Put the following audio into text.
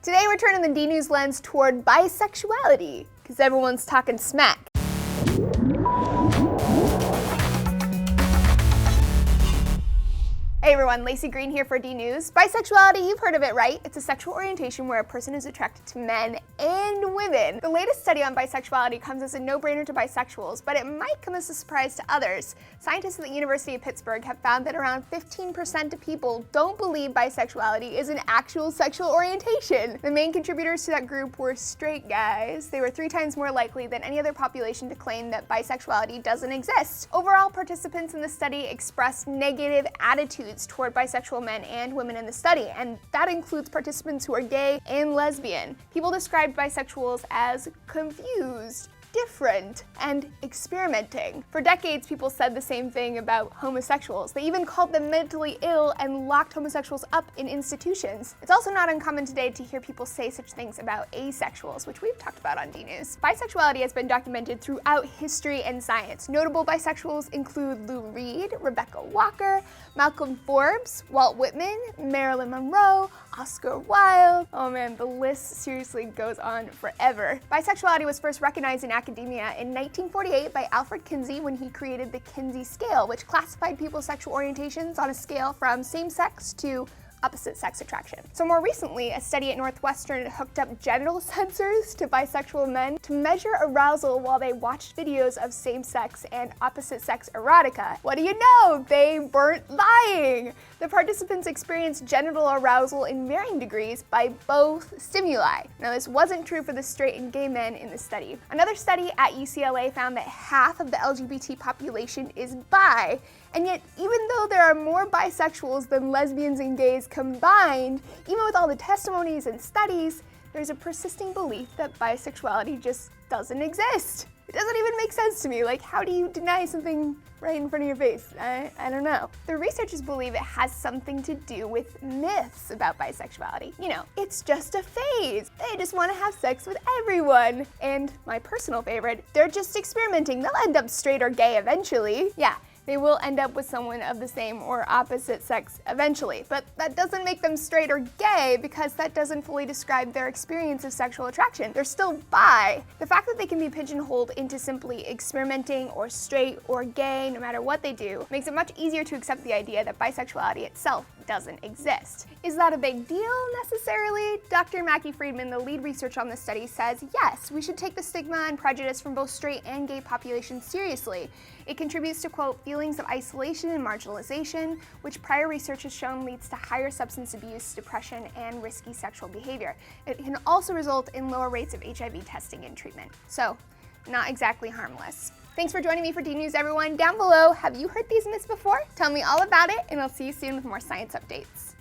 Today we're turning the D-News lens toward bisexuality, because everyone's talking smack. Hey everyone, Laci Green here for D-News. Bisexuality, you've heard of it, right? It's a sexual orientation where a person is attracted to men and women. The latest study on bisexuality comes as a no-brainer to bisexuals, but it might come as a surprise to others. Scientists at the University of Pittsburgh have found that around 15% of people don't believe bisexuality is an actual sexual orientation. The main contributors to that group were straight guys. They were 3 times more likely than any other population to claim that bisexuality doesn't exist. Overall, participants in the study expressed negative attitudes toward bisexual men and women in the study, and that includes participants who are gay and lesbian. People described bisexuals as confused, different, and experimenting. For decades, people said the same thing about homosexuals. They even called them mentally ill and locked homosexuals up in institutions. It's also not uncommon today to hear people say such things about asexuals, which we've talked about on D-News. Bisexuality has been documented throughout history and science. Notable bisexuals include Lou Reed, Rebecca Walker, Malcolm Forbes, Walt Whitman, Marilyn Monroe, Oscar Wilde. Oh man, the list seriously goes on forever. Bisexuality was first recognized in academia in 1948 by Alfred Kinsey when he created the Kinsey scale, which classified people's sexual orientations on a scale from same-sex to opposite-sex attraction. So more recently, a study at Northwestern hooked up genital sensors to bisexual men to measure arousal while they watched videos of same-sex and opposite-sex erotica. What do you know? They weren't lying! The participants experienced genital arousal in varying degrees by both stimuli. Now, this wasn't true for the straight and gay men in the study. Another study at UCLA found that half of the LGBT population is bi, and yet even though there are more bisexuals than lesbians and gays combined, even with all the testimonies and studies, there's a persisting belief that bisexuality just doesn't exist. It doesn't even make sense to me. Like, how do you deny something right in front of your face? I don't know. The researchers believe it has something to do with myths about bisexuality. You know, it's just a phase. They just want to have sex with everyone. And my personal favorite, they're just experimenting. They'll end up straight or gay eventually. Yeah. They will end up with someone of the same or opposite sex eventually, but that doesn't make them straight or gay because that doesn't fully describe their experience of sexual attraction. They're still bi. The fact that they can be pigeonholed into simply experimenting or straight or gay, no matter what they do, makes it much easier to accept the idea that bisexuality itself doesn't exist. Is that a big deal necessarily? Dr. Mackey Friedman, the lead researcher on this study, says yes, we should take the stigma and prejudice from both straight and gay populations seriously. It contributes to, quote, feelings of isolation and marginalization, which prior research has shown leads to higher substance abuse, depression, and risky sexual behavior. It can also result in lower rates of HIV testing and treatment. So, not exactly harmless. Thanks for joining me for D-News, everyone. Down below, have you heard these myths before? Tell me all about it, and I'll see you soon with more science updates.